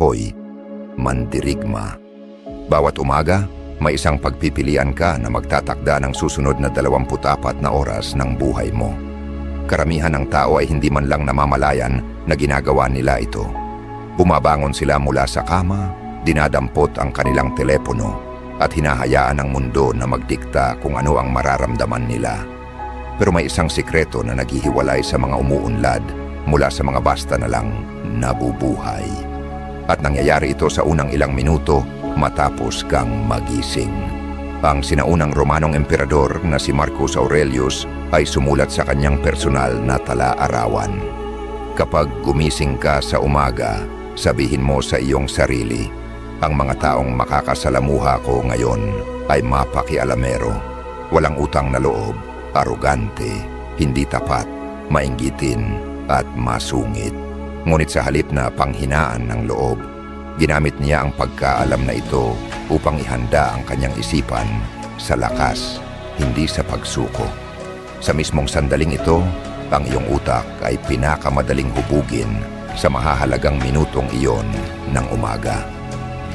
Hoy, mandirigma. Bawat umaga, may isang pagpipilian ka na magtatakda ng susunod na 24 na oras ng buhay mo. Karamihan ng tao ay hindi man lang namamalayan na ginagawa nila ito. Bumabangon sila mula sa kama, dinadampot ang kanilang telepono at hinahayaan ng mundo na magdikta kung ano ang mararamdaman nila. Pero may isang sikreto na naghihiwalay sa mga umuunlad mula sa mga basta na lang nabubuhay. At nangyayari ito sa unang ilang minuto matapos kang magising. Ang sinaunang Romanong emperador na si Marcus Aurelius ay sumulat sa kanyang personal na tala-arawan. Kapag gumising ka sa umaga, sabihin mo sa iyong sarili, ang mga taong makakasalamuha ko ngayon ay mapakialamero, walang utang na loob, arogante, hindi tapat, mainggitin at masungit. Ngunit sa halip na panghinaan ng loob, ginamit niya ang pagkaalam na ito upang ihanda ang kanyang isipan sa lakas, hindi sa pagsuko. Sa mismong sandaling ito, ang iyong utak ay pinakamadaling hubugin sa mahahalagang minutong iyon ng umaga.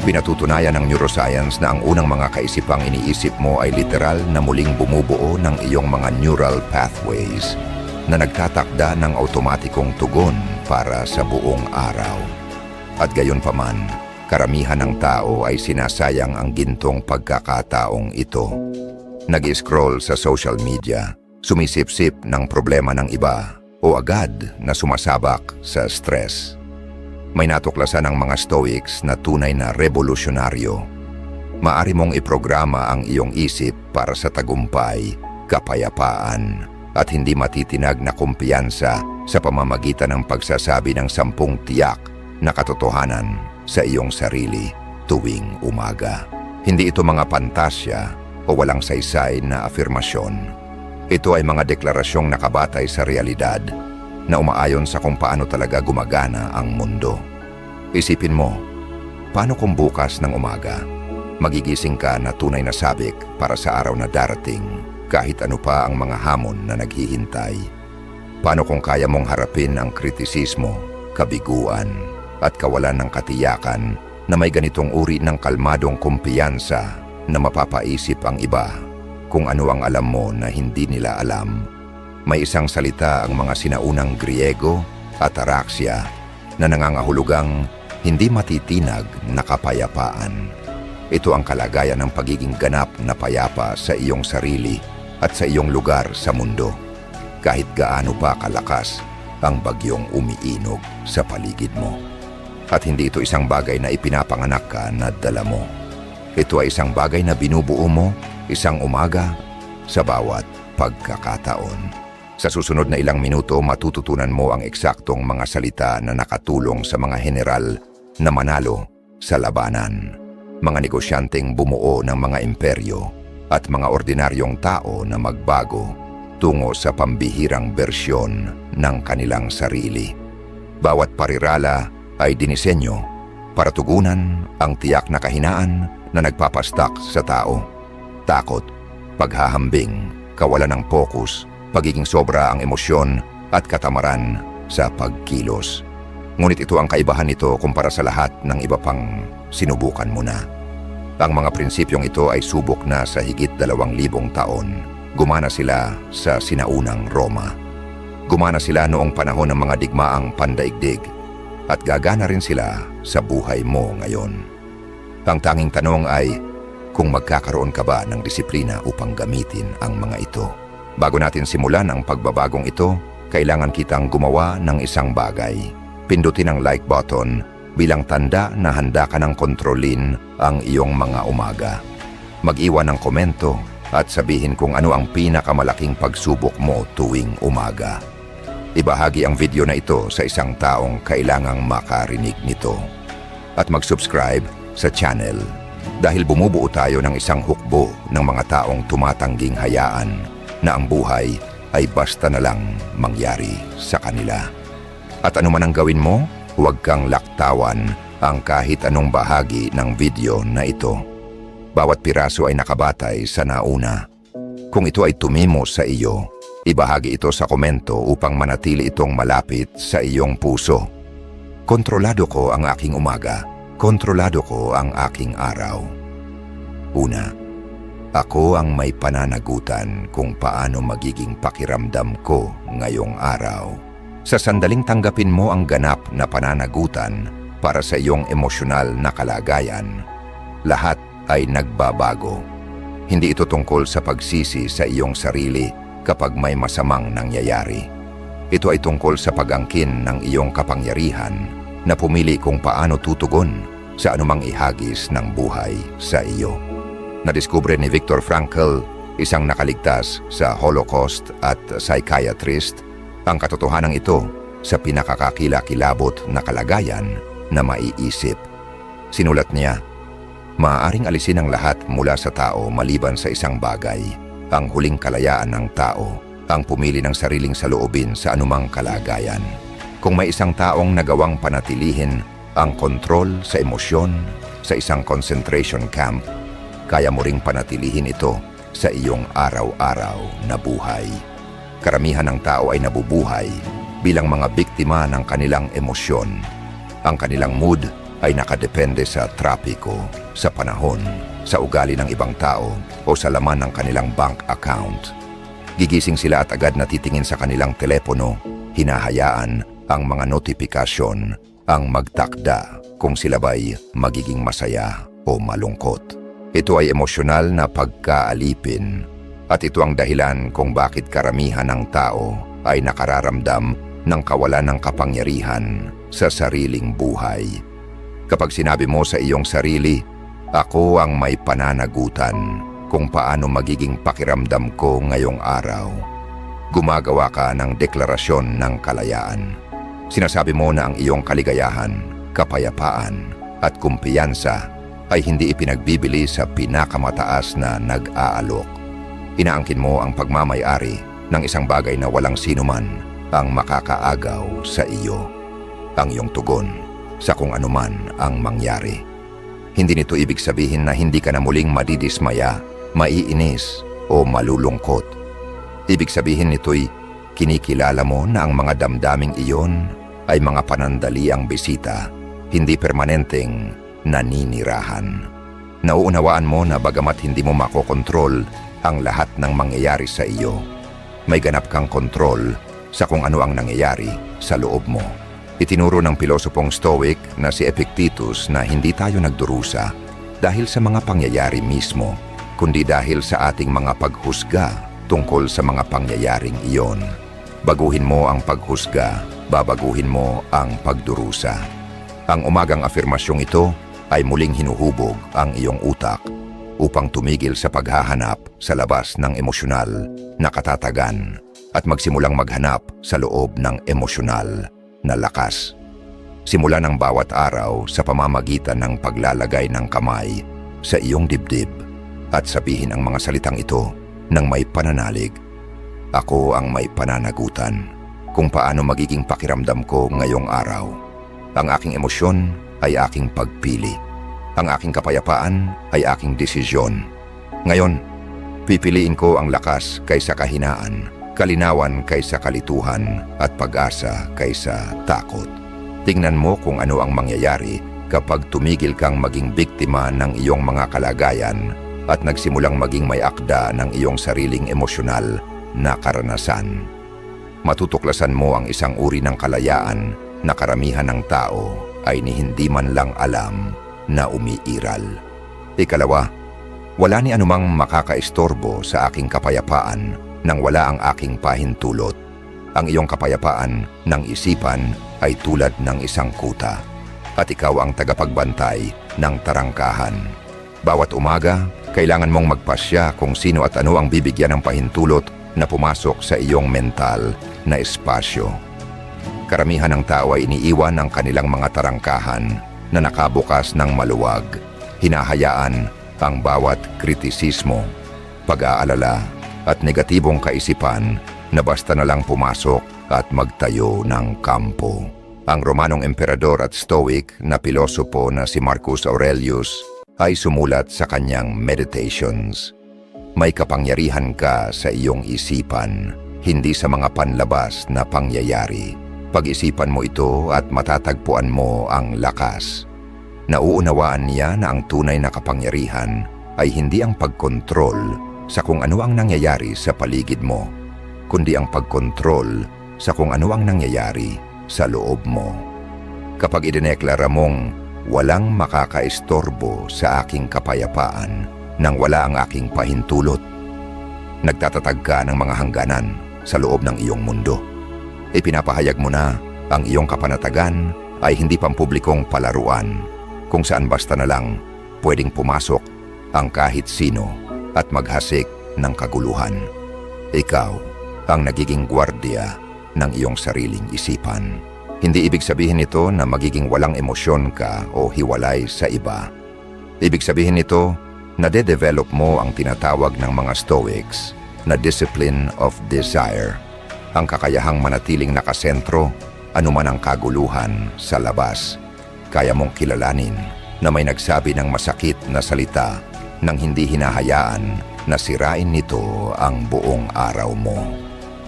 Pinatutunayan ng neuroscience na ang unang mga kaisipang iniisip mo ay literal na muling bumubuo ng iyong mga neural pathways na nagtatakda ng automatikong tugon para sa buong araw. At gayon pa man, karamihan ng tao ay sinasayang ang gintong pagkakataong ito. Nag-scroll sa social media, sumisip-sip ng problema ng iba o agad na sumasabak sa stress. May natuklasan ng mga Stoics na tunay na revolusyonaryo. Maari mong iprograma ang iyong isip para sa tagumpay, kapayapaan, at hindi matitinag na kumpiyansa sa pamamagitan ng pagsasabi ng 10 tiyak na katotohanan sa iyong sarili tuwing umaga. Hindi ito mga pantasya o walang saysay na afirmasyon. Ito ay mga deklarasyong nakabatay sa realidad na umaayon sa kung paano talaga gumagana ang mundo. Isipin mo, paano kung bukas ng umaga, magigising ka na tunay na sabik para sa araw na darating kahit ano pa ang mga hamon na naghihintay? Paano kung kaya mong harapin ang kritisismo, kabiguan, at kawalan ng katiyakan na may ganitong uri ng kalmadong kumpiyansa na mapapaisip ang iba kung ano ang alam mo na hindi nila alam? May isang salita ang mga sinaunang Griego at Araxia na nangangahulugang hindi matitinag na kapayapaan. Ito ang kalagayan ng pagiging ganap na payapa sa iyong sarili at sa iyong lugar sa mundo, kahit gaano pa kalakas ang bagyong umiinog sa paligid mo. At hindi ito isang bagay na ipinapanganak ka na dala mo. Ito ay isang bagay na binubuo mo isang umaga sa bawat pagkakataon. Sa susunod na ilang minuto, matututunan mo ang eksaktong mga salita na nakatulong sa mga general na manalo sa labanan, mga negosyanteng bumuo ng mga imperyo, at mga ordinaryong tao na magbago tungo sa pambihirang bersyon ng kanilang sarili. Bawat parirala ay dinisenyo para tugunan ang tiyak na kahinaan na nagpapastak sa tao. Takot, paghahambing, kawalan ng focus, pagiging sobra ang emosyon at katamaran sa pagkilos. Ngunit ito ang kaibahan nito kumpara sa lahat ng iba pang sinubukan mo na. Ang mga prinsipyong ito ay subok na sa higit 2,000 taon. Gumana sila sa sinaunang Roma. Gumana sila noong panahon ng mga digmaang pandaigdig at gagana rin sila sa buhay mo ngayon. Ang tanging tanong ay kung magkakaroon ka ba ng disiplina upang gamitin ang mga ito. Bago natin simulan ang pagbabagong ito, kailangan kitang gumawa ng isang bagay. Pindutin ang like button bilang tanda na handa ka ng kontrolin ang iyong mga umaga. Mag-iwan ng komento at sabihin kung ano ang pinakamalaking pagsubok mo tuwing umaga. Ibahagi ang video na ito sa isang taong kailangang makarinig nito. At mag-subscribe sa channel dahil bumubuo tayo ng isang hukbo ng mga taong tumatangging hayaan na ang buhay ay basta na lang mangyari sa kanila. At ano man ang gawin mo, huwag kang laktawan ang kahit anong bahagi ng video na ito. Bawat piraso ay nakabatay sa nauna. Kung ito ay tumimo sa iyo, ibahagi ito sa komento upang manatili itong malapit sa iyong puso. Kontrolado ko ang aking umaga Kontrolado ko ang aking araw. Una, ako ang may pananagutan kung paano magiging pakiramdam ko ngayong araw. Sa sandaling tanggapin mo ang ganap na pananagutan para sa iyong emosyonal na kalagayan, lahat ay nagbabago. Hindi ito tungkol sa pagsisi sa iyong sarili kapag may masamang nangyayari. Ito ay tungkol sa pag-angkin ng iyong kapangyarihan na pumili kung paano tutugon sa anumang ihagis ng buhay sa iyo. Nadiskubre ni Viktor Frankl, isang nakaligtas sa Holocaust at psychiatrist, ang katotohanan ito sa pinakakakilakilabot na kalagayan na maiisip. Sinulat niya, maaaring alisin ang lahat mula sa tao maliban sa isang bagay, ang huling kalayaan ng tao, ang pumili ng sariling saloobin sa anumang kalagayan. Kung may isang taong nagawang panatilihin ang kontrol sa emosyon sa isang concentration camp, kaya mo ring panatilihin ito sa iyong araw-araw na buhay. Karamihan ng tao ay nabubuhay bilang mga biktima ng kanilang emosyon. Ang kanilang mood ay nakadepende sa trapiko, sa panahon, sa ugali ng ibang tao o sa laman ng kanilang bank account. Gigising sila at agad natitingin sa kanilang telepono, hinahayaan ang mga notifikasyon ang magtakda kung sila ba'y magiging masaya o malungkot. Ito ay emosyonal na pagkaalipin. At ito ang dahilan kung bakit karamihan ng tao ay nakararamdam ng kawalan ng kapangyarihan sa sariling buhay. Kapag sinabi mo sa iyong sarili, ako ang may pananagutan kung paano magiging pakiramdam ko ngayong araw, gumagawa ka ng deklarasyon ng kalayaan. Sinasabi mo na ang iyong kaligayahan, kapayapaan at kumpiyansa ay hindi ipinagbibili sa pinakamataas na nag-aalok. Inaangkin mo ang pagmamay-ari ng isang bagay na walang sinuman ang makakaagaw sa iyo. Ang iyong tugon sa kung anuman ang mangyari. Hindi nito ibig sabihin na hindi ka na muling madidismaya, maiinis o malulungkot. Ibig sabihin nito'y kinikilala mo na ang mga damdaming iyon ay mga panandaliang bisita, hindi permanenteng naninirahan. Nauunawaan mo na bagamat hindi mo makokontrol ang lahat ng mangyayari sa iyo, may ganap kang kontrol sa kung ano ang nangyayari sa loob mo. Itinuro ng pilosopong Stoic na si Epictetus na hindi tayo nagdurusa dahil sa mga pangyayari mismo, kundi dahil sa ating mga paghusga tungkol sa mga pangyayaring iyon. Baguhin mo ang paghusga, babaguhin mo ang pagdurusa. Ang umagang afirmasyong ito ay muling hinuhubog ang iyong utak upang tumigil sa paghahanap sa labas ng emosyonal na katatagan at magsimulang maghanap sa loob ng emosyonal na lakas. Simula ng bawat araw sa pamamagitan ng paglalagay ng kamay sa iyong dibdib at sabihin ang mga salitang ito ng may pananalig. Ako ang may pananagutan kung paano magiging pakiramdam ko ngayong araw. Ang aking emosyon ay aking pagpili. Ang aking kapayapaan ay aking desisyon. Ngayon, pipiliin ko ang lakas kaysa kahinaan, kalinawan kaysa kalituhan, at pag-asa kaysa takot. Tingnan mo kung ano ang mangyayari kapag tumigil kang maging biktima ng iyong mga kalagayan at nagsimulang maging may akda ng iyong sariling emosyonal na karanasan. Matutuklasan mo ang isang uri ng kalayaan na karamihan ng tao ay ni hindi man lang alam na umiiral. Ikalawa, wala ni anumang makakaistorbo sa aking kapayapaan nang wala ang aking pahintulot. Ang iyong kapayapaan ng isipan ay tulad ng isang kuta at ikaw ang tagapagbantay ng tarangkahan. Bawat umaga, kailangan mong magpasya kung sino at ano ang bibigyan ng pahintulot na pumasok sa iyong mental na espasyo. Karamihan ng tao ay iniiwan ang kanilang mga tarangkahan na nakabukas ng maluwag. Hinahayaan ang bawat kritisismo, pag-aalala at negatibong kaisipan na basta na lang pumasok at magtayo ng kampo. Ang Romanong emperador at Stoic na pilosopo na si Marcus Aurelius ay sumulat sa kanyang Meditations. May kapangyarihan ka sa iyong isipan, hindi sa mga panlabas na pangyayari. Pag-isipan mo ito at matatagpuan mo ang lakas. Nauunawaan niya na ang tunay na kapangyarihan ay hindi ang pagkontrol sa kung ano ang nangyayari sa paligid mo, kundi ang pagkontrol sa kung ano ang nangyayari sa loob mo. Kapag idineklara mong walang makakaistorbo sa aking kapayapaan nang wala ang aking pahintulot, nagtatatag ka ng mga hangganan sa loob ng iyong mundo. Ipinapahayag mo na ang iyong kapanatagan ay hindi pampublikong palaruan kung saan basta na lang pwedeng pumasok ang kahit sino at maghasik ng kaguluhan. Ikaw ang nagiging gwardiya ng iyong sariling isipan. Hindi ibig sabihin nito na magiging walang emosyon ka o hiwalay sa iba. Ibig sabihin nito na de-develop mo ang tinatawag ng mga Stoics na discipline of desire, ang kakayahang manatiling nakasentro anuman ang kaguluhan sa labas. Kaya mong kilalanin na may nagsabi ng masakit na salita nang hindi hinahayaan na sirain nito ang buong araw mo.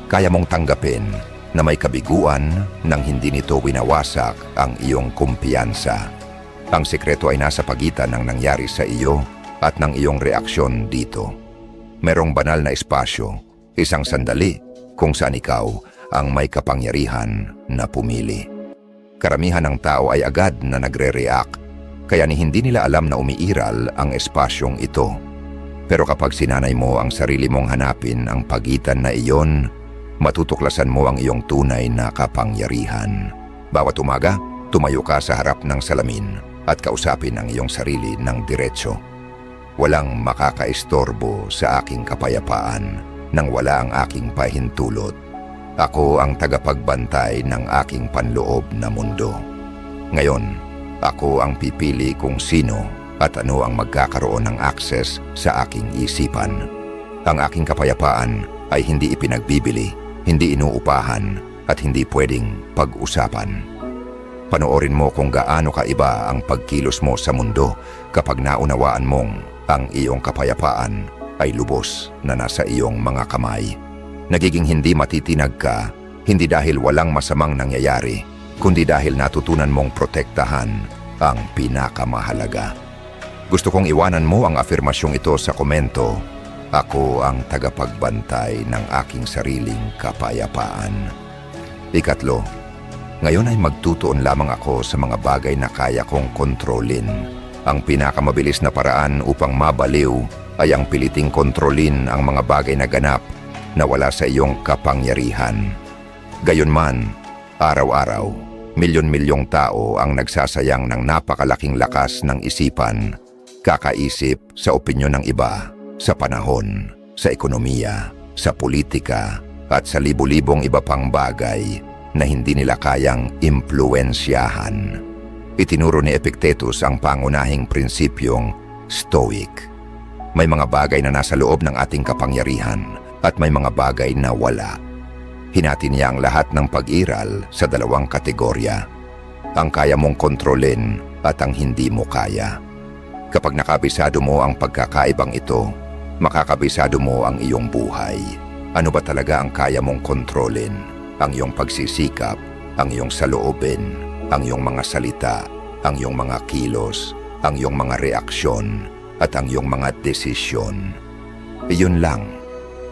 Kaya mong tanggapin na may kabiguan nang hindi nito winawasak ang iyong kumpiyansa. Ang sikreto ay nasa pagitan ng nangyari sa iyo at ng iyong reaksyon dito. Merong banal na espasyo, isang sandali kung saan ikaw ang may kapangyarihan na pumili. Karamihan ng tao ay agad na nagre-react, kaya hindi nila alam na umiiral ang espasyong ito. Pero kapag sinanay mo ang sarili mong hanapin ang pagitan na iyon, matutuklasan mo ang iyong tunay na kapangyarihan. Bawat umaga, tumayo ka sa harap ng salamin at kausapin ang iyong sarili ng diretso. Walang makakaistorbo sa aking kapayapaan nang wala ang aking pahintulot. Ako ang tagapagbantay ng aking panloob na mundo. Ngayon, ako ang pipili kung sino at ano ang magkakaroon ng access sa aking isipan. Ang aking kapayapaan ay hindi ipinagbibili, hindi inuupahan, at hindi pwedeng pag-usapan. Panoorin mo kung gaano kaiba ang pagkilos mo sa mundo kapag naunawaan mong ang iyong kapayapaan ay lubos na nasa iyong mga kamay. Nagiging hindi matitinag ka, hindi dahil walang masamang nangyayari, kundi dahil natutunan mong protektahan ang pinakamahalaga. Gusto kong iwanan mo ang afirmasyong ito sa komento. Ako ang tagapagbantay ng aking sariling kapayapaan. Ikatlo, ngayon ay magtutuon lamang ako sa mga bagay na kaya kong kontrolin. Ang pinakamabilis na paraan upang mabaliw ay ang piliting kontrolin ang mga bagay na ganap na wala sa iyong kapangyarihan. Gayunman, araw-araw, milyon-milyong tao ang nagsasayang ng napakalaking lakas ng isipan, kakaisip sa opinyon ng iba, sa panahon, sa ekonomiya, sa politika, at sa libu-libong iba pang bagay na hindi nila kayang impluensyahan. Itinuro ni Epictetus ang pangunahing prinsipyong Stoic. May mga bagay na nasa loob ng ating kapangyarihan at may mga bagay na wala. Hinati niya ang lahat ng pag-iral sa dalawang kategorya: ang kaya mong kontrolin at ang hindi mo kaya. Kapag nakabisado mo ang pagkakaibang ito, makakabisado mo ang iyong buhay. Ano ba talaga ang kaya mong kontrolin? Ang iyong pagsisikap, ang iyong saloobin, ang iyong mga salita, ang iyong mga kilos, ang iyong mga reaksyon, at ang iyong mga desisyon. Iyon lang.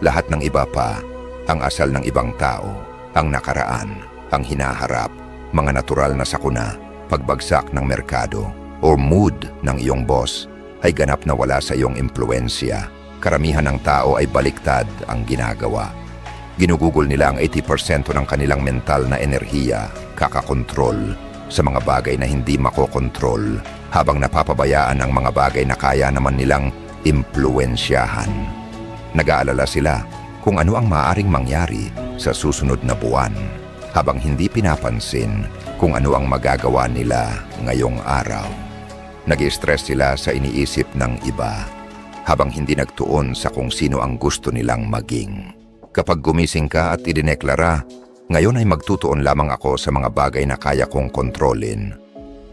Lahat ng iba pa, ang asal ng ibang tao, ang nakaraan, ang hinaharap, mga natural na sakuna, pagbagsak ng merkado, o mood ng iyong boss, ay ganap na wala sa iyong impluensya. Karamihan ng tao ay baliktad ang ginagawa. Ginugugol nila ang 80% ng kanilang mental na enerhiya, kakakontrol, sa mga bagay na hindi makokontrol, habang napapabayaan ang mga bagay na kaya naman nilang impluensyahan. Nag-aalala sila kung ano ang maaaring mangyari sa susunod na buwan, habang hindi pinapansin kung ano ang magagawa nila ngayong araw. Nag-i-stress sila sa iniisip ng iba, habang hindi nagtuon sa kung sino ang gusto nilang maging. Kapag gumising ka at idineklara, ngayon ay magtutuon lamang ako sa mga bagay na kaya kong kontrolin,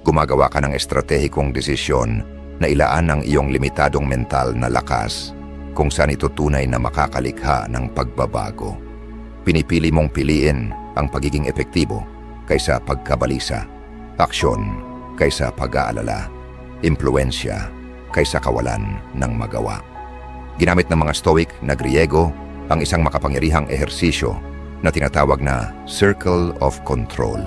gumagawa ka ng estratehikong desisyon na ilaan ang iyong limitadong mental na lakas kung saan ito tunay na makakalikha ng pagbabago. Pinipili mong piliin ang pagiging epektibo kaysa pagkabalisa, aksyon kaysa pag-aalala, impluensya, kaysa kawalan ng magawa. Ginamit ng mga Stoic na Griego ang isang makapangyarihang ehersisyo na tinatawag na Circle of Control.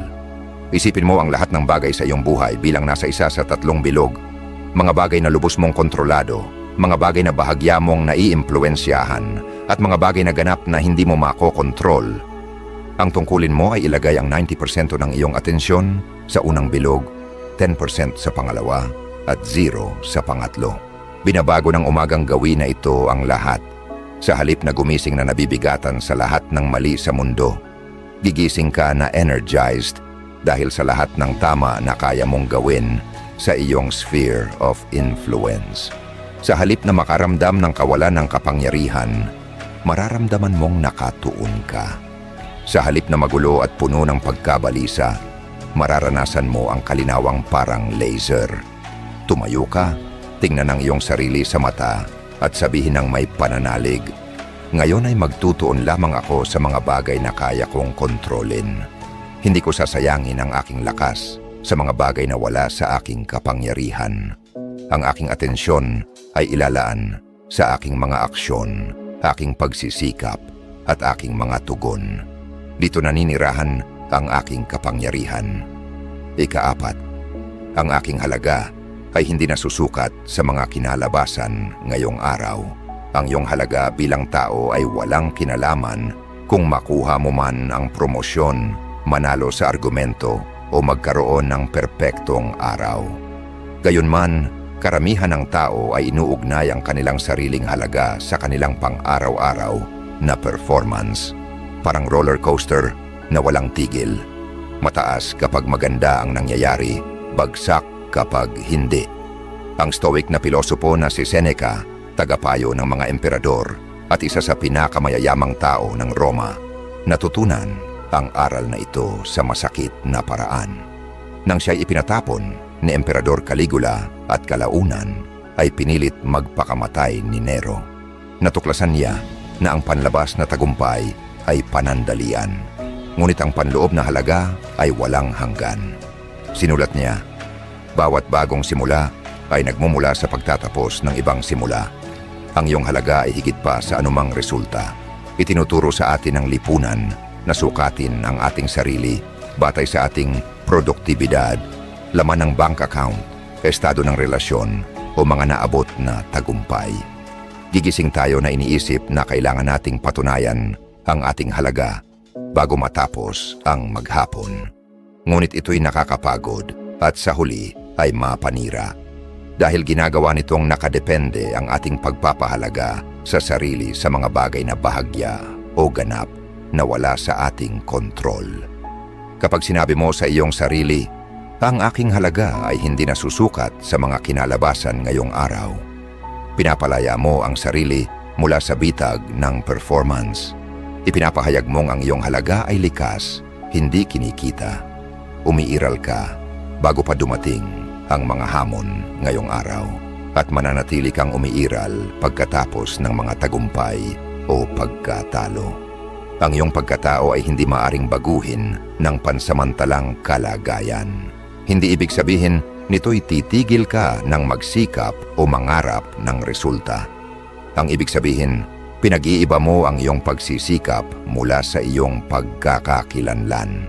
Isipin mo ang lahat ng bagay sa iyong buhay bilang nasa isa sa tatlong bilog. Mga bagay na lubos mong kontrolado, mga bagay na bahagya mong naiimpluensyahan, at mga bagay na ganap na hindi mo makokontrol. Ang tungkulin mo ay ilagay ang 90% ng iyong atensyon sa unang bilog, 10% sa pangalawa, at 0 sa pangatlo. Binabago ng umagang gawin na ito ang lahat. Sa halip na gumising na nabibigatan sa lahat ng mali sa mundo, gigising ka na energized dahil sa lahat ng tama na kaya mong gawin sa iyong sphere of influence. Sa halip na makaramdam ng kawalan ng kapangyarihan, mararamdaman mong nakatuon ka. Sa halip na magulo at puno ng pagkabalisa, mararanasan mo ang kalinawang parang laser. Tumayo ka, tingnan ang iyong sarili sa mata at sabihin ng may pananalig, "Ngayon ay magtutuon lamang ako sa mga bagay na kaya kong kontrolin. Hindi ko sasayangin ang aking lakas sa mga bagay na wala sa aking kapangyarihan. Ang aking atensyon ay ilalaan sa aking mga aksyon, aking pagsisikap at aking mga tugon. Dito naninirahan ang aking kapangyarihan." Ika-4, ang aking halaga ay hindi nasusukat sa mga kinalabasan ngayong araw. Ang iyong halaga bilang tao ay walang kinalaman kung makuha mo man ang promosyon, manalo sa argumento o magkaroon ng perpektong araw. Gayunman, karamihan ng tao ay inuugnay ang kanilang sariling halaga sa kanilang pang-araw-araw na performance. Parang roller coaster na walang tigil. Mataas kapag maganda ang nangyayari, bagsak kapag hindi. Ang Stoic na pilosopo na si Seneca, tagapayo ng mga emperador at isa sa pinakamayayamang tao ng Roma, natutunan ang aral na ito sa masakit na paraan. Nang siya'y ipinatapon ni Emperador Caligula at kalaunan ay pinilit magpakamatay ni Nero. Natuklasan niya na ang panlabas na tagumpay ay panandalian, ngunit ang panloob na halaga ay walang hanggan. Sinulat niya, "Bawat bagong simula ay nagmumula sa pagtatapos ng ibang simula. Ang iyong halaga ay higit pa sa anumang resulta. Itinuturo sa atin ng lipunan na sukatin ang ating sarili batay sa ating produktibidad, laman ng bank account, estado ng relasyon o mga naabot na tagumpay. Gigising tayo na iniisip na kailangan nating patunayan ang ating halaga bago matapos ang maghapon. Ngunit ito'y nakakapagod at sa huli ay mapanira. Dahil ginagawa nitong nakadepende ang ating pagpapahalaga sa sarili sa mga bagay na bahagya o ganap na wala sa ating kontrol. Kapag sinabi mo sa iyong sarili, "Ang aking halaga ay hindi nasusukat sa mga kinalabasan ngayong araw," pinapalaya mo ang sarili mula sa bitag ng performance. Ipinapahayag mong ang iyong halaga ay likas, hindi kinikita. Umiiral ka bago pa dumating ang mga hamon ngayong araw at mananatili kang umiiral pagkatapos ng mga tagumpay o pagkatalo. Ang iyong pagkatao ay hindi maaring baguhin ng pansamantalang kalagayan. Hindi ibig sabihin nito'y titigil ka ng magsikap o mangarap ng resulta. Ang ibig sabihin, pinag-iiba mo ang iyong pagsisikap mula sa iyong pagkakakilanlan.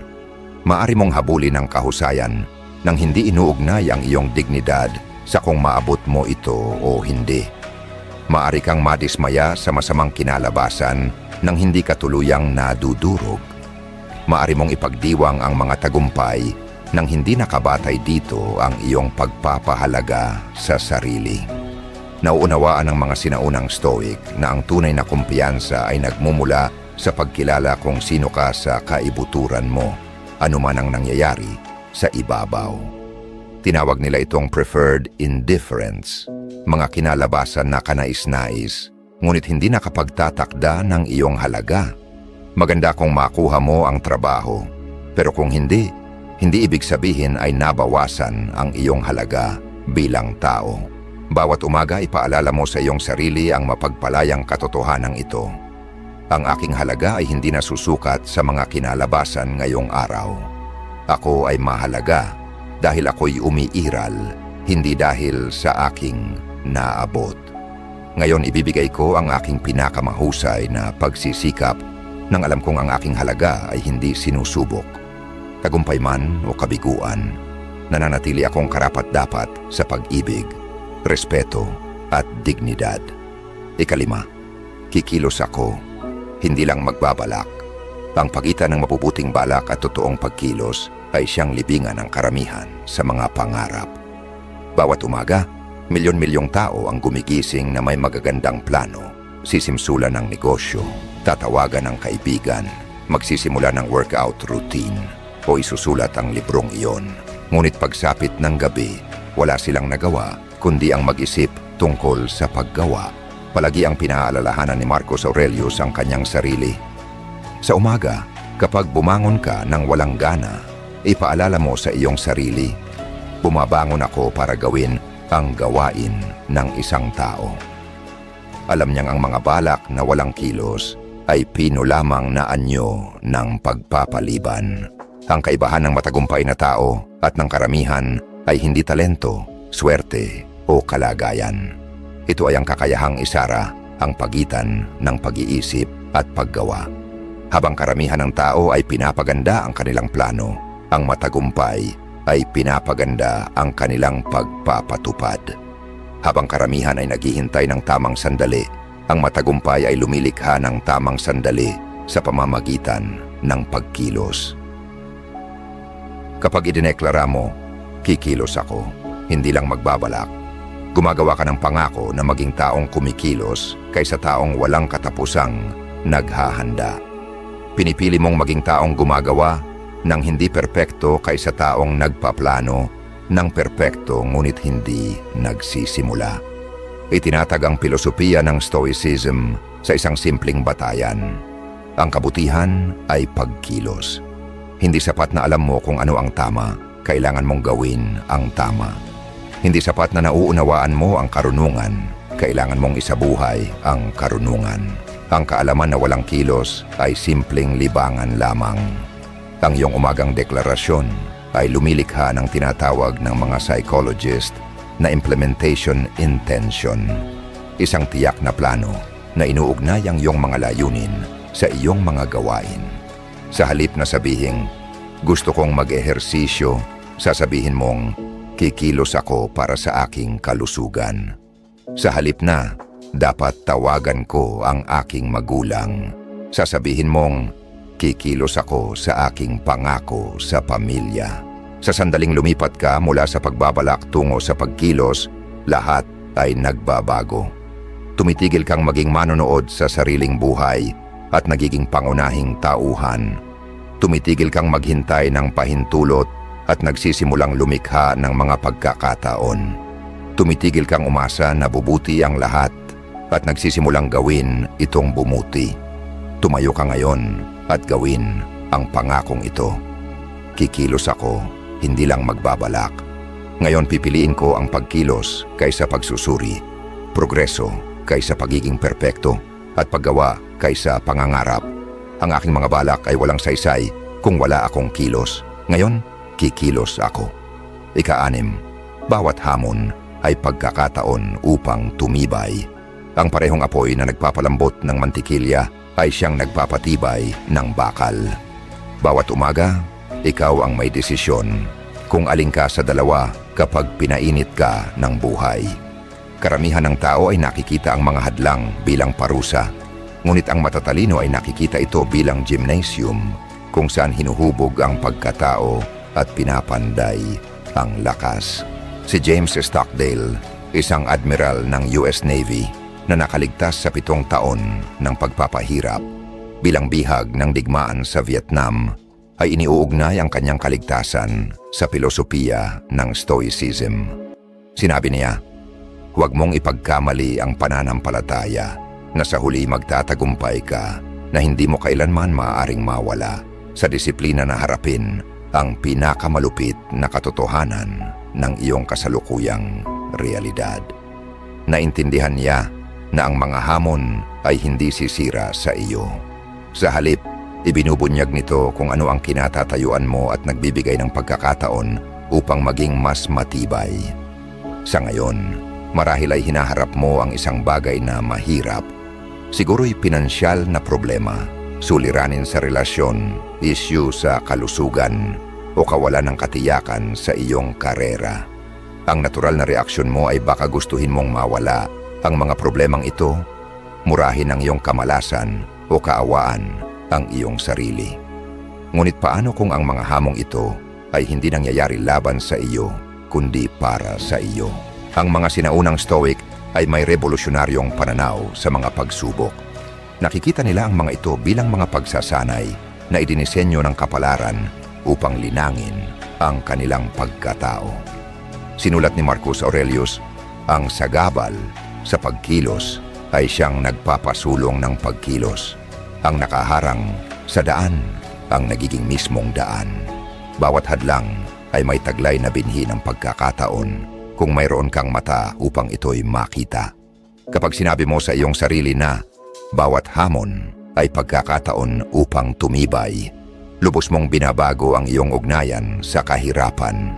Maari mong habulin ang kahusayan nang hindi inuugnay ang iyong dignidad sa kung maabot mo ito o hindi. Maari kang madismaya sa masamang kinalabasan nang hindi ka tuluyang nadudurog. Maari mong ipagdiwang ang mga tagumpay nang hindi nakabatay dito ang iyong pagpapahalaga sa sarili. Nauunawaan ng mga sinaunang Stoic na ang tunay na kumpiyansa ay nagmumula sa pagkilala kung sino ka sa kaibuturan mo, anuman ang nangyayari sa ibabaw. Tinawag nila itong preferred indifference, mga kinalabasan na kanais-nais, ngunit hindi nakapagtatakda ng iyong halaga. Maganda kung makuha mo ang trabaho, pero kung hindi ibig sabihin ay nabawasan ang iyong halaga bilang tao. Bawat umaga ipaalala mo sa iyong sarili ang mapagpalayang katotohanan ito. Ang aking halaga ay hindi nasusukat sa mga kinalabasan ngayong araw. Ako ay mahalaga dahil ako'y umiiral, hindi dahil sa aking naabot. Ngayon ibibigay ko ang aking pinakamahusay na pagsisikap nang alam kong ang aking halaga ay hindi sinusubok. Tagumpay man o kabiguan, nananatili akong karapat-dapat sa pag-ibig, respeto at dignidad. 5, kikilos ako, hindi lang magbabalak. Ang pagitan ng mapuputing balak at totoong pagkilos ay siyang libingan ng karamihan sa mga pangarap. Bawat umaga, milyon-milyong tao ang gumigising na may magagandang plano, sisimsulan ng negosyo, tatawagan ng kaibigan, magsisimula ng workout routine o isusulat ang librong iyon. Ngunit pagsapit ng gabi, wala silang nagawa kundi ang mag-isip tungkol sa paggawa. Palagi ang pinaalalahanan ni Marcus Aurelius ang kanyang sarili. Sa umaga, kapag bumangon ka ng walang gana, ipaalala mo sa iyong sarili, bumabangon ako para gawin ang gawain ng isang tao. Alam niyang ang mga balak na walang kilos ay pino lamang na anyo ng pagpapaliban. Ang kaibahan ng matagumpay na tao at ng karamihan ay hindi talento, swerte o kalagayan. Ito ay ang kakayahang isara ang pagitan ng pag-iisip at paggawa. Habang karamihan ng tao ay pinapaganda ang kanilang plano, ang matagumpay ay pinapaganda ang kanilang pagpapatupad. Habang karamihan ay naghihintay ng tamang sandali, ang matagumpay ay lumilikha ng tamang sandali sa pamamagitan ng pagkilos. Kapag idineklara mo, kikilos ako, hindi lang magbabalak. Gumagawa ka ng pangako na maging taong kumikilos kaysa taong walang katapusang naghahanda. Pinipili mong maging taong gumagawa ng hindi perpekto kaysa taong nagpaplano ng perpekto ngunit hindi nagsisimula. Itinatag ang filosofiya ng Stoicism sa isang simpleng batayan. Ang kabutihan ay pagkilos. Hindi sapat na alam mo kung ano ang tama, kailangan mong gawin ang tama. Hindi sapat na nauunawaan mo ang karunungan, kailangan mong isabuhay ang karunungan. Ang kaalaman na walang kilos ay simpleng libangan lamang. Ang iyong umagang deklarasyon ay lumilikha ng tinatawag ng mga psychologist na implementation intention. Isang tiyak na plano na inuugnay ang iyong mga layunin sa iyong mga gawain. Sa halip na sabihing, gusto kong mag-ehersisyo, sasabihin mong, kikilos ako para sa aking kalusugan. Sa halip na, dapat tawagan ko ang aking magulang, sasabihin mong, kikilos ako sa aking pangako sa pamilya. Sa sandaling lumipat ka mula sa pagbabalak tungo sa pagkilos, lahat ay nagbabago. Tumitigil kang maging manonood sa sariling buhay at nagiging pangunahing tauhan. Tumitigil kang maghintay ng pahintulot at nagsisimulang lumikha ng mga pagkakataon. Tumitigil kang umasa na bubuti ang lahat at nagsisimulang gawin itong bumuti. Tumayo ka ngayon at gawin ang pangakong ito. Kikilos ako, hindi lang magbabalak. Ngayon pipiliin ko ang pagkilos kaysa pagsusuri, progreso kaysa pagiging perpekto, at paggawa kaysa pangangarap. Ang aking mga balak ay walang saysay kung wala akong kilos. Ngayon, kikilos ako. 6, bawat hamon ay pagkakataon upang tumibay. Ang parehong apoy na nagpapalambot ng mantikilya ay siyang nagpapatibay ng bakal. Bawat umaga, ikaw ang may desisyon kung alin ka sa dalawa kapag pinainit ka ng buhay. Karamihan ng tao ay nakikita ang mga hadlang bilang parusa, ngunit ang matatalino ay nakikita ito bilang gymnasium kung saan hinuhubog ang pagkatao at pinapanday ang lakas. Si James Stockdale, isang admiral ng US Navy na nakaligtas sa 7 taon ng pagpapahirap bilang bihag ng digmaan sa Vietnam, ay iniuugnay ang kanyang kaligtasan sa filosofiya ng Stoicism. Sinabi niya, huwag mong ipagkamali ang pananampalataya na sa huli magtatagumpay ka na hindi mo kailanman maaaring mawala sa disiplina na harapin ang pinakamalupit na katotohanan ng iyong kasalukuyang realidad. Naintindihan niya na ang mga hamon ay hindi sisira sa iyo. Sa halip, ibinubunyag nito kung ano ang kinatatayuan mo at nagbibigay ng pagkakataon upang maging mas matibay. Sa ngayon, marahil ay hinaharap mo ang isang bagay na mahirap. Siguro'y pinansyal na problema, suliranin sa relasyon, issue sa kalusugan, o kawalan ng katiyakan sa iyong karera. Ang natural na reaksyon mo ay baka gustuhin mong mawala ang mga problemang ito, murahin ang iyong kamalasan o kaawaan ang iyong sarili. Ngunit paano kung ang mga hamong ito ay hindi nangyayari laban sa iyo, kundi para sa iyo? Ang mga sinaunang Stoic ay may revolusyonaryong pananaw sa mga pagsubok. Nakikita nila ang mga ito bilang mga pagsasanay na idinisenyo ng kapalaran upang linangin ang kanilang pagkatao. Sinulat ni Marcus Aurelius, ang sagabal sa pagkilos ay siyang nagpapasulong ng pagkilos. Ang nakaharang sa daan ang nagiging mismong daan. Bawat hadlang ay may taglay na binhi ng pagkakataon kung mayroon kang mata upang ito'y makita. Kapag sinabi mo sa iyong sarili na bawat hamon ay pagkakataon upang tumibay, lubos mong binabago ang iyong ugnayan sa kahirapan.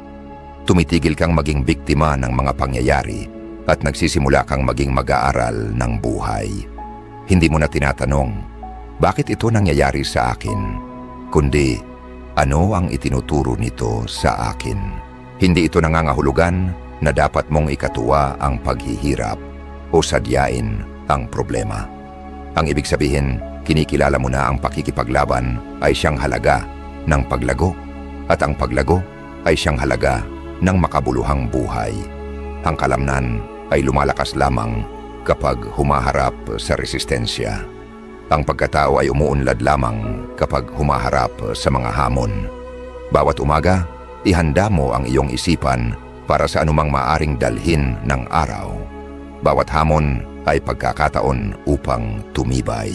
Tumitigil kang maging biktima ng mga pangyayari at nagsisimula kang maging mag-aaral ng buhay. Hindi mo na tinatanong, bakit ito nangyayari sa akin? Kundi, ano ang itinuturo nito sa akin? Hindi ito nangangahulugan na dapat mong ikatuwa ang paghihirap o sadyain ang problema. Ang ibig sabihin, kinikilala mo na ang pakikipaglaban ay siyang halaga ng paglago at ang paglago ay siyang halaga ng makabuluhang buhay. Ang kalamnan ay lumalakas lamang kapag humaharap sa resistensya. Ang pagkatao ay umuunlad lamang kapag humaharap sa mga hamon. Bawat umaga, ihanda mo ang iyong isipan para sa anumang maaring dalhin ng araw. Bawat hamon ay pagkakataon upang tumibay.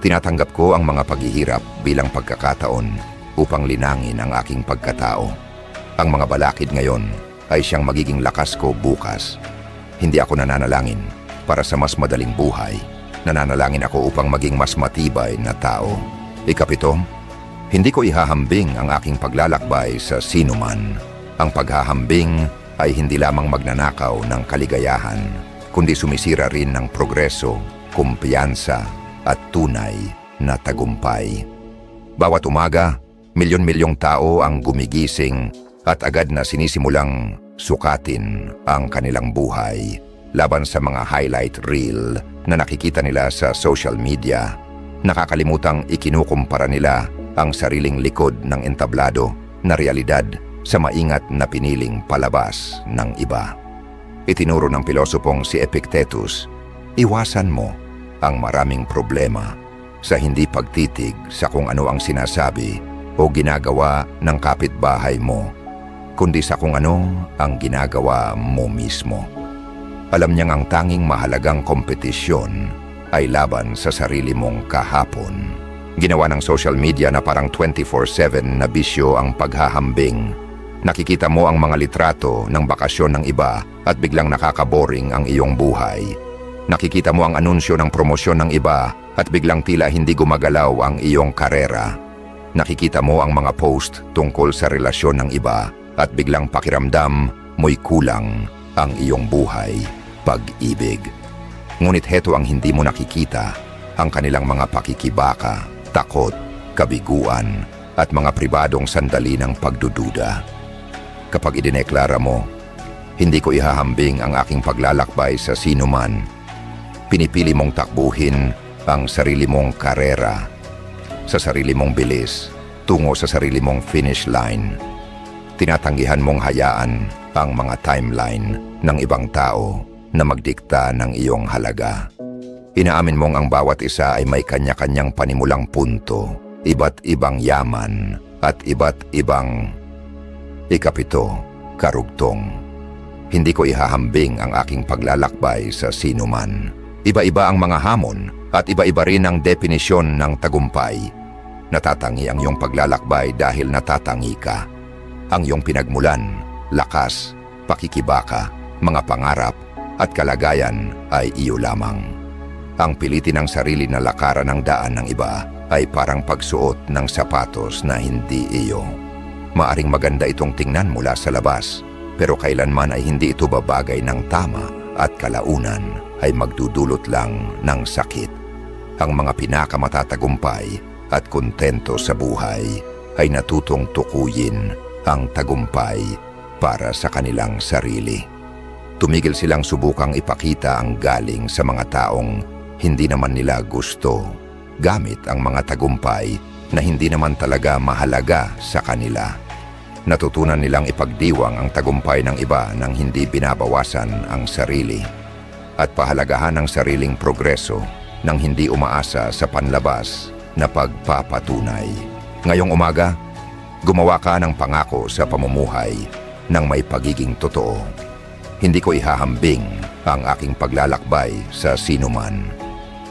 Tinatanggap ko ang mga paghihirap bilang pagkakataon upang linangin ang aking pagkatao. Ang mga balakid ngayon ay siyang magiging lakas ko bukas. Hindi ako nananalangin para sa mas madaling buhay. Nananalangin ako upang maging mas matibay na tao. Ikapito, hindi ko ihahambing ang aking paglalakbay sa sinuman. Ang paghahambing ay hindi lamang magnanakaw ng kaligayahan, kundi sumisira rin ng progreso, kumpiyansa at tunay na tagumpay. Bawat umaga, milyon-milyong tao ang gumigising at agad na sinisimulang sukatin ang kanilang buhay laban sa mga highlight reel na nakikita nila sa social media. Nakakalimutang ikinukumpara nila ang sariling likod ng entablado na realidad sa maingat na piniling palabas ng iba. Itinuro ng pilosopong si Epictetus, iwasan mo ang maraming problema sa hindi pagtitig sa kung ano ang sinasabi o ginagawa ng kapitbahay mo, kundi sa kung ano ang ginagawa mo mismo. Alam niyang ang tanging mahalagang kompetisyon ay laban sa sarili mong kahapon. Ginawa ng social media na parang 24/7 na bisyo ang paghahambing. Nakikita mo ang mga litrato ng bakasyon ng iba at biglang nakakaboring ang iyong buhay. Nakikita mo ang anunsyo ng promosyon ng iba at biglang tila hindi gumagalaw ang iyong karera. Nakikita mo ang mga post tungkol sa relasyon ng iba at biglang pakiramdam mo'y kulang ang iyong buhay, pag-ibig. Ngunit heto ang hindi mo nakikita, ang kanilang mga pakikibaka, takot, kabiguan at mga pribadong sandali ng pagdududa. Kapag idineklara mo, hindi ko ihahambing ang aking paglalakbay sa sinuman, pinipili mong takbuhin ang sarili mong karera, sa sarili mong bilis, tungo sa sarili mong finish line. Tinatanggihan mong hayaan ang mga timeline ng ibang tao na magdikta ng iyong halaga. Inaamin mong ang bawat isa ay may kanya-kanyang panimulang punto, iba't ibang yaman at iba't ibang ikapito, karugtong. Hindi ko ihahambing ang aking paglalakbay sa sinuman. Iba-iba ang mga hamon at iba-iba rin ang definisyon ng tagumpay. Natatangi ang iyong paglalakbay dahil natatangi ka. Ang iyong pinagmulan, lakas, pakikibaka, mga pangarap at kalagayan ay iyo lamang. Ang pilitin ng sarili na lakaran ng daan ng iba ay parang pagsuot ng sapatos na hindi iyo. Maaring maganda itong tingnan mula sa labas, pero kailanman ay hindi ito babagay ng tama at kalaunan ay magdudulot lang ng sakit. Ang mga pinakamatatagumpay at kontento sa buhay ay natutong tukuyin ang tagumpay para sa kanilang sarili. Tumigil silang subukang ipakita ang galing sa mga taong hindi naman nila gusto, gamit ang mga tagumpay na hindi naman talaga mahalaga sa kanila. Natutunan nilang ipagdiwang ang tagumpay ng iba nang hindi binabawasan ang sarili at pahalagahan ang sariling progreso nang hindi umaasa sa panlabas na pagpapatunay. Ngayong umaga, gumawa ka ng pangako sa pamumuhay ng may pagiging totoo. Hindi ko ihahambing ang aking paglalakbay sa sinuman.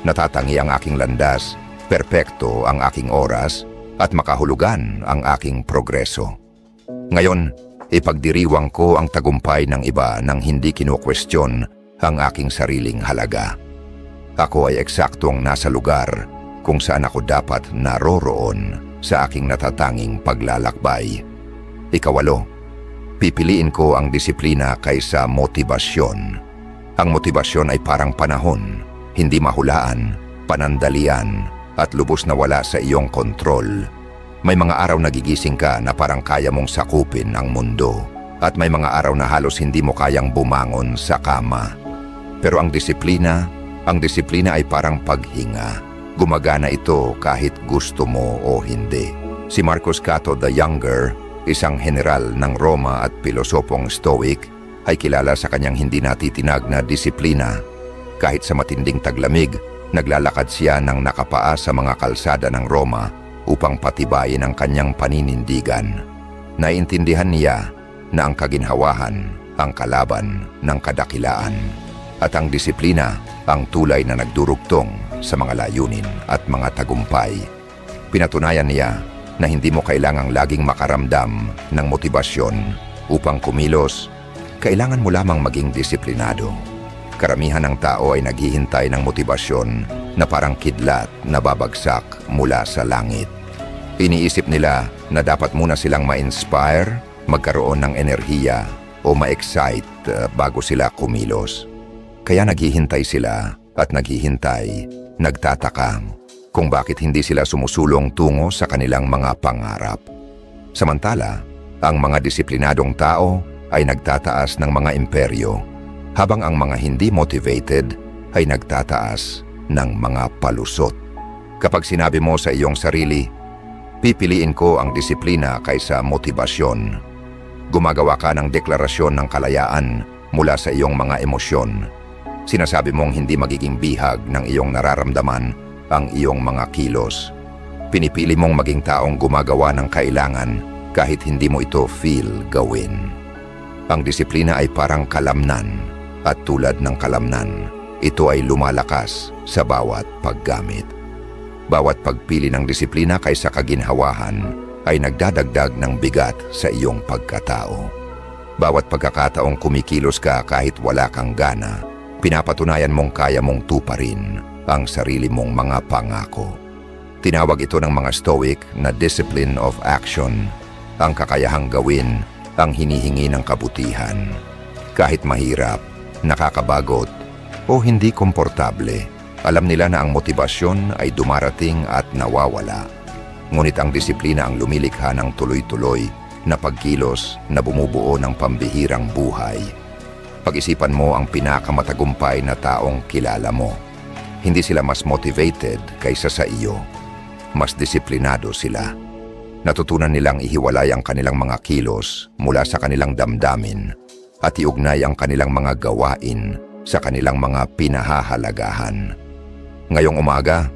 Natatangi ang aking landas, perpekto ang aking oras, at makahulugan ang aking progreso. Ngayon, ipagdiriwang ko ang tagumpay ng iba nang hindi kinukwestiyon ang aking sariling halaga. Ako ay eksaktong nasa lugar kung saan ako dapat naroroon sa aking natatanging paglalakbay. Ikawalo, pipiliin ko ang disiplina kaysa motibasyon. Ang motibasyon ay parang panahon, hindi mahulaan, panandalian, at lubos na wala sa iyong kontrol. May mga araw na gigising ka na parang kaya mong sakupin ang mundo, at may mga araw na halos hindi mo kayang bumangon sa kama. Pero ang disiplina ay parang paghinga. Gumagana ito kahit gusto mo o hindi. Si Marcus Cato the Younger, isang general ng Roma at pilosopong Stoic, ay kilala sa kanyang hindi natitinag na disiplina. Kahit sa matinding taglamig, naglalakad siya ng nakapaa sa mga kalsada ng Roma upang patibayin ang kanyang paninindigan. Naiintindihan niya na ang kaginhawahan ang kalaban ng kadakilaan at ang disiplina ang tulay na nagdurugtong sa mga layunin at mga tagumpay. Pinatunayan niya na hindi mo kailangang laging makaramdam ng motibasyon upang kumilos. Kailangan mo lamang maging disiplinado. Karamihan ng tao ay naghihintay ng motibasyon na parang kidlat na babagsak mula sa langit. Iniisip nila na dapat muna silang ma-inspire, magkaroon ng enerhiya o ma-excite bago sila kumilos. Kaya naghihintay sila at naghihintay, nagtataka kung bakit hindi sila sumusulong tungo sa kanilang mga pangarap. Samantala, ang mga disiplinadong tao ay nagtataas ng mga imperyo, habang ang mga hindi motivated ay nagtataas ng mga palusot. Kapag sinabi mo sa iyong sarili, pipiliin ko ang disiplina kaysa motibasyon, gumagawa ka ng deklarasyon ng kalayaan mula sa iyong mga emosyon. Sinasabi mong hindi magiging bihag ng iyong nararamdaman ang iyong mga kilos. Pinipili mong maging taong gumagawa ng kailangan kahit hindi mo ito feel gawin. Ang disiplina ay parang kalamnan at tulad ng kalamnan, ito ay lumalakas sa bawat paggamit. Bawat pagpili ng disiplina kaysa kaginhawahan ay nagdadagdag ng bigat sa iyong pagkatao. Bawat pagkakataong kumikilos ka kahit wala kang gana, pinapatunayan mong kaya mong tuparin ang sarili mong mga pangako. Tinawag ito ng mga Stoic na discipline of action, ang kakayahang gawin ang hinihingi ng kabutihan. Kahit mahirap, nakakabagot, o hindi komportable, alam nila na ang motibasyon ay dumarating at nawawala. Ngunit ang disiplina ang lumilikha ng tuloy-tuloy na pagkilos na bumubuo ng pambihirang buhay. Pag-isipan mo ang pinakamatagumpay na taong kilala mo. Hindi sila mas motivated kaysa sa iyo. Mas disiplinado sila. Natutunan nilang ihiwalay ang kanilang mga kilos mula sa kanilang damdamin at iugnay ang kanilang mga gawain sa kanilang mga pinahahalagahan. Ngayong umaga,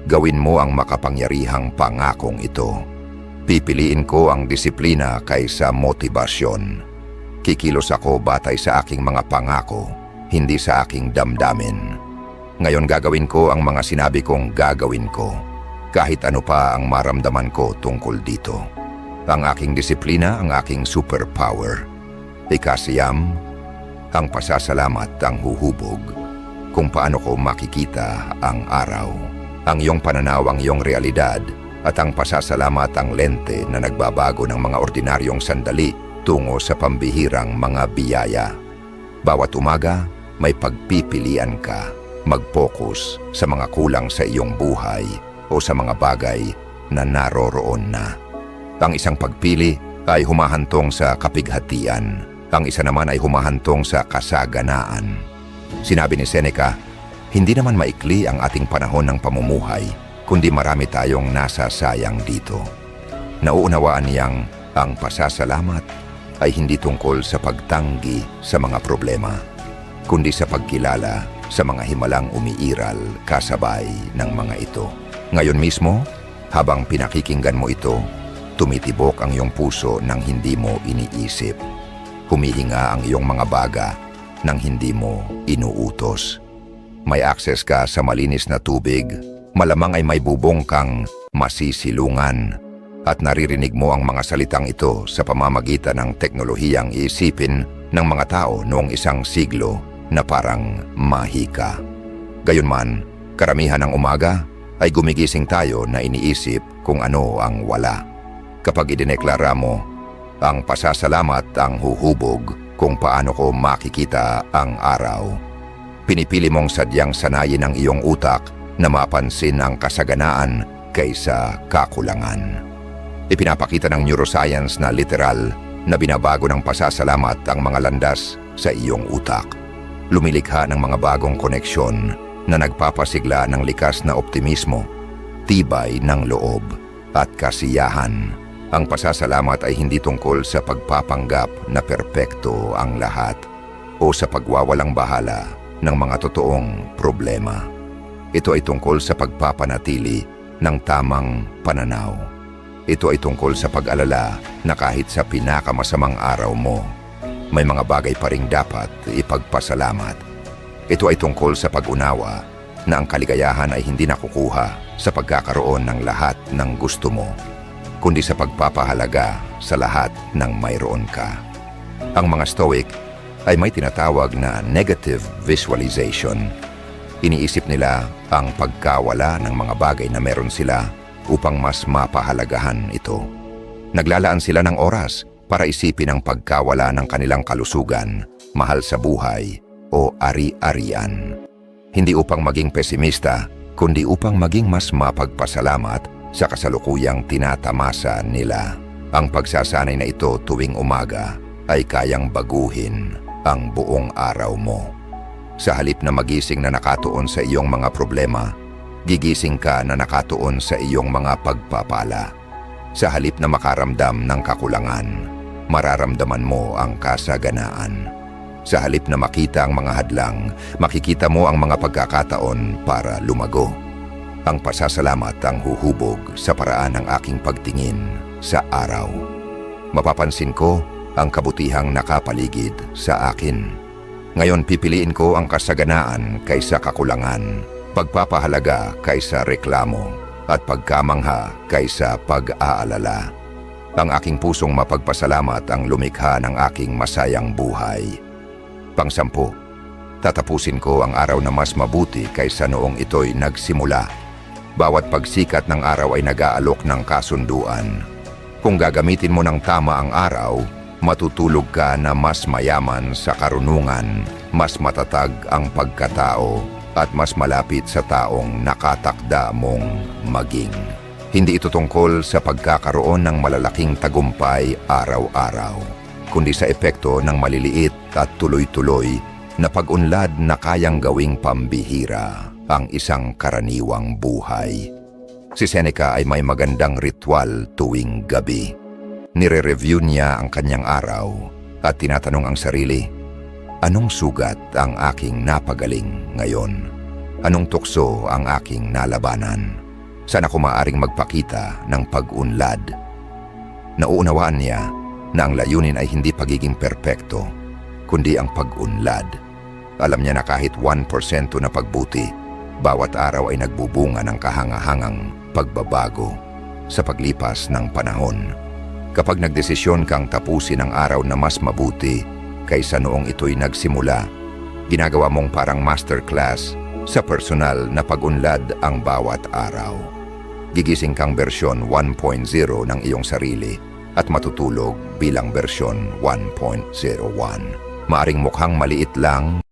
gawin mo ang makapangyarihang pangakong ito. Pipiliin ko ang disiplina kaysa motibasyon. Kikilos ako batay sa aking mga pangako, hindi sa aking damdamin. Ngayon gagawin ko ang mga sinabi kong gagawin ko, kahit ano pa ang maramdaman ko tungkol dito. Ang aking disiplina ang aking superpower. Ikasiyam, ang pasasalamat ang huhubog. Kung paano ko makikita ang araw. Ang iyong pananaw ang iyong realidad at ang pasasalamat ang lente na nagbabago ng mga ordinaryong sandali tungo sa pambihirang mga biyaya. Bawat umaga, may pagpipilian ka. Mag-focus sa mga kulang sa iyong buhay o sa mga bagay na naroroon na. Ang isang pagpili ay humahantong sa kapighatian. Ang isa naman ay humahantong sa kasaganaan. Sinabi ni Seneca, hindi naman maikli ang ating panahon ng pamumuhay, kundi marami tayong nasasayang dito. Nauunawaan niyang ang pasasalamat ay hindi tungkol sa pagtanggi sa mga problema, kundi sa pagkilala sa mga himalang umiiral kasabay ng mga ito. Ngayon mismo, habang pinakikinggan mo ito, tumitibok ang iyong puso nang hindi mo iniisip. Humihinga ang iyong mga baga nang hindi mo inuutos. May access ka sa malinis na tubig, malamang ay may bubong kang masisilungan at naririnig mo ang mga salitang ito sa pamamagitan ng teknolohiyang iisipin ng mga tao noong isang siglo na parang mahika. Gayunman, karamihan ng umaga ay gumigising tayo na iniisip kung ano ang wala. Kapag idineklara mo, ang pasasalamat ang huhubog kung paano ko makikita ang araw. Pinipili mong sadyang sanayin ang iyong utak na mapansin ang kasaganaan kaysa kakulangan. Ipinapakita ng neuroscience na literal na binabago ng pasasalamat ang mga landas sa iyong utak. Lumilikha ng mga bagong koneksyon na nagpapasigla ng likas na optimismo, tibay ng loob at kasiyahan. Ang pasasalamat ay hindi tungkol sa pagpapanggap na perpekto ang lahat o sa pagwawalang bahala ng mga totoong problema. Ito ay tungkol sa pagpapanatili ng tamang pananaw. Ito ay tungkol sa pag-alala na kahit sa pinakamasamang araw mo, may mga bagay pa ring dapat ipagpasalamat. Ito ay tungkol sa pag-unawa na ang kaligayahan ay hindi nakukuha sa pagkakaroon ng lahat ng gusto mo, kundi sa pagpapahalaga sa lahat ng mayroon ka. Ang mga Stoic ay may tinatawag na negative visualization. Iniisip nila ang pagkawala ng mga bagay na meron sila upang mas mapahalagahan ito. Naglalaan sila ng oras para isipin ang pagkawala ng kanilang kalusugan, mahal sa buhay o ari-arian. Hindi upang maging pesimista, kundi upang maging mas mapagpasalamat sa kasalukuyang tinatamasa nila. Ang pagsasanay na ito tuwing umaga ay kayang baguhin ang buong araw mo. Sa halip na magising na nakatuon sa iyong mga problema, gigising ka na nakatuon sa iyong mga pagpapala. Sa halip na makaramdam ng kakulangan, mararamdaman mo ang kasaganaan. Sa halip na makita ang mga hadlang, makikita mo ang mga pagkakataon para lumago. Ang pasasalamat ang huhubog sa paraan ng aking pagtingin sa araw. Mapapansin ko ang kabutihang nakapaligid sa akin. Ngayon pipiliin ko ang kasaganaan kaysa kakulangan, pagpapahalaga kaysa reklamo, at pagkamangha kaysa pag-aalala. Ang aking pusong mapagpasalamat ang lumikha ng aking masayang buhay. Pang-10, tatapusin ko ang araw na mas mabuti kaysa noong ito'y nagsimula. Bawat pagsikat ng araw ay nag-aalok ng kasunduan. Kung gagamitin mo ng tama ang araw, matutulog ka na mas mayaman sa karunungan, mas matatag ang pagkatao, at mas malapit sa taong nakatakda mong maging. Hindi ito tungkol sa pagkakaroon ng malalaking tagumpay araw-araw, kundi sa epekto ng maliliit at tuloy-tuloy na pag-unlad na kayang gawing pambihira ang isang karaniwang buhay. Si Seneca ay may magandang ritual tuwing gabi. Nire-review niya ang kanyang araw at tinatanong ang sarili, anong sugat ang aking napagaling ngayon? Anong tukso ang aking nalabanan? Saan ako maaaring magpakita ng pag-unlad? Nauunawaan niya na ang layunin ay hindi pagiging perpekto, kundi ang pag-unlad. Alam niya na kahit 1% na pagbuti, bawat araw ay nagbubunga ng kahangahangang pagbabago sa paglipas ng panahon. Kapag nagdesisyon kang tapusin ang araw na mas mabuti kaysa noong ito'y nagsimula, ginagawa mong parang masterclass sa personal na pag-unlad ang bawat araw. Gigising kang bersyon 1.0 ng iyong sarili at matutulog bilang bersyon 1.01. Maaring mukhang maliit lang